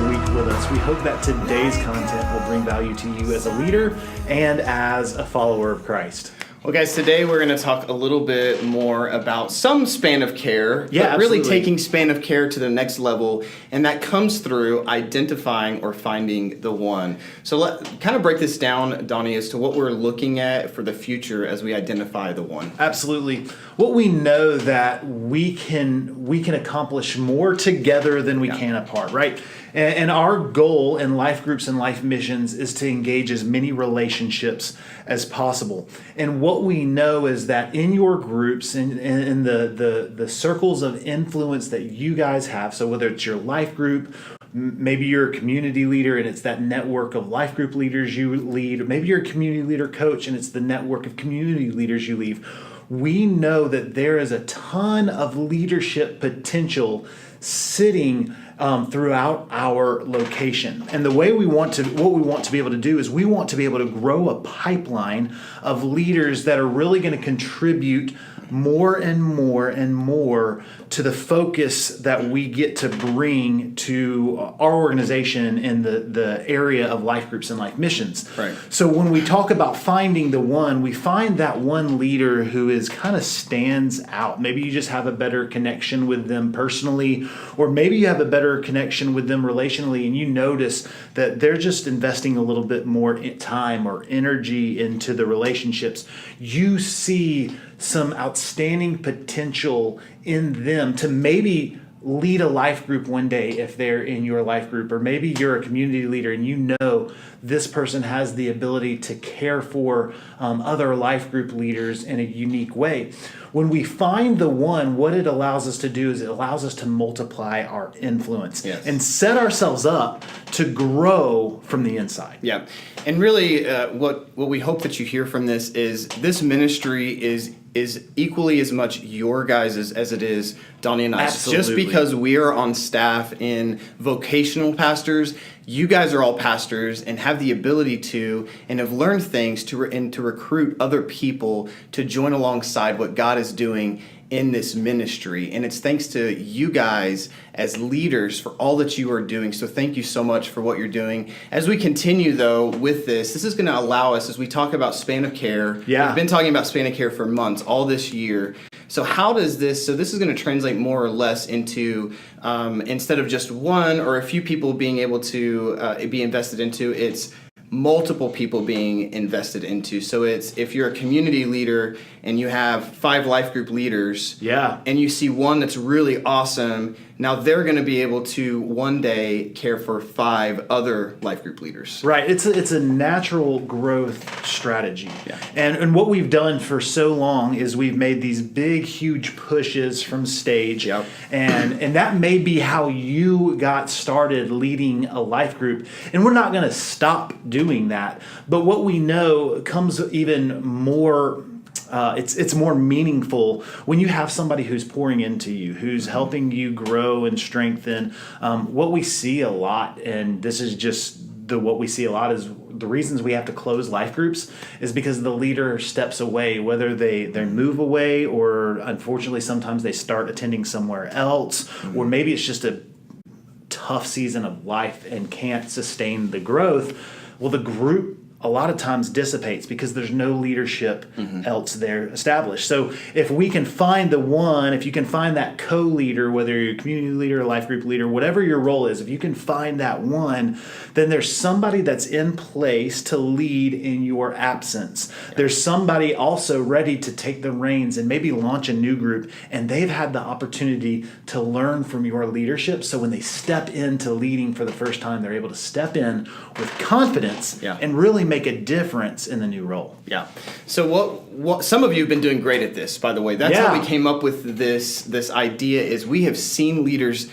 week with us. We hope that today's content will bring value to you as a leader and as a follower of Christ. Well, guys, today we're going to talk a little bit more about some span of care, Yeah, but really absolutely. taking span of care to the next level, and that comes through identifying or finding the one. So let kind of break this down, Donnie, as to what we're looking at for the future as we identify the one. Absolutely. What we know that we can accomplish more together than we can apart, right? And our goal in life groups and life missions is to engage as many relationships as possible. And what we know is that in your groups, in the circles of influence that you guys have, so whether it's your life group, maybe you're a community leader and it's that network of life group leaders you lead, or maybe you're a community leader coach and it's the network of community leaders you lead. We know that there is a ton of leadership potential sitting throughout our location. And what we want to be able to do is we want to be able to grow a pipeline of leaders that are really going to contribute more and more and more to the focus that we get to bring to our organization in the area of life groups and life missions. Right. So when we talk about finding the one, we find that one leader who is kind of stands out. Maybe you just have a better connection with them personally, or maybe you have a better connection with them relationally, and you notice that they're just investing a little bit more time or energy into the relationships. You see some outstanding potential in them to maybe lead a life group one day if they're in your life group, or maybe you're a community leader and you know this person has the ability to care for other life group leaders in a unique way. When we find the one, what it allows us to do is it allows us to multiply our influence and set ourselves up to grow from the inside. Yeah. And really what we hope that you hear from this ministry is equally as much your guys' as it is Donnie and I. Absolutely. Just because we are on staff in vocational pastors, you guys are all pastors and have the ability to and have learned things to recruit other people to join alongside what God is doing in this ministry. And it's thanks to you guys as leaders for all that you are doing. So thank you so much for what you're doing. As we continue, though, with this is going to allow us, as we talk about span of care, we've been talking about span of care for months, all this year. So how does this, this is going to translate more or less into, instead of just one or a few people being able to be invested into, it's multiple people being invested into. So it's, if you're a community leader and you have 5 life group leaders, and you see one that's really awesome, now they're going to be able to one day care for 5 other life group leaders. Right. It's a natural growth strategy. Yeah. And what we've done for so long is we've made these big, huge pushes from stage. Yep. And that may be how you got started leading a life group. And we're not going to stop doing that. But what we know comes even more it's more meaningful when you have somebody who's pouring into you, who's helping you grow and strengthen. What we see a lot, and this is just what we see a lot, is the reasons we have to close life groups is because the leader steps away, whether they move away or unfortunately sometimes they start attending somewhere else, or maybe it's just a tough season of life and can't sustain the growth. Well, the group a lot of times dissipates because there's no leadership else there established. So if we can find the one, if you can find that co-leader, whether you're a community leader, a life group leader, whatever your role is, if you can find that one, then there's somebody that's in place to lead in your absence. There's somebody also ready to take the reins and maybe launch a new group, and they've had the opportunity to learn from your leadership. So when they step into leading for the first time, they're able to step in with confidence and really make a difference in the new role. Yeah. So what some of you have been doing great at this, by the way. That's how we came up with this idea. Is we have seen leaders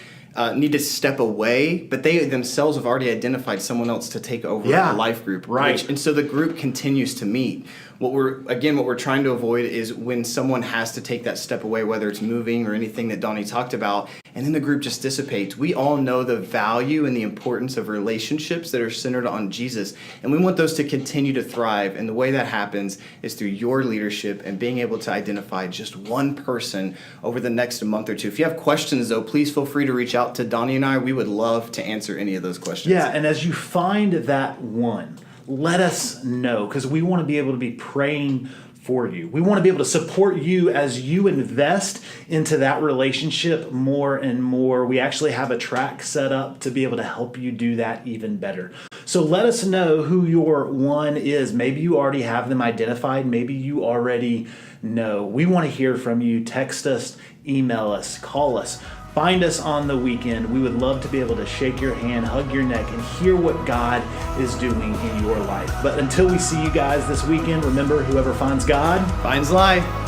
need to step away, but they themselves have already identified someone else to take over a life group. Right. And so the group continues to meet. what we're trying to avoid is when someone has to take that step away, whether it's moving or anything that Donnie talked about, and then the group just dissipates. We all know the value and the importance of relationships that are centered on Jesus, and we want those to continue to thrive. And the way that happens is through your leadership and being able to identify just one person over the next month or two. If you have questions, though, please feel free to reach out to Donnie and I. We would love to answer any of those questions. Yeah, and as you find that one, let us know, because we want to be able to be praying for you. We want to be able to support you as you invest into that relationship more and more. We actually have a track set up to be able to help you do that even better. So let us know who your one is. Maybe you already have them identified. Maybe you already know. We want to hear from you. Text us, email us, call us. Find us on the weekend. We would love to be able to shake your hand, hug your neck, and hear what God is doing in your life. But until we see you guys this weekend, remember, whoever finds God Finds life.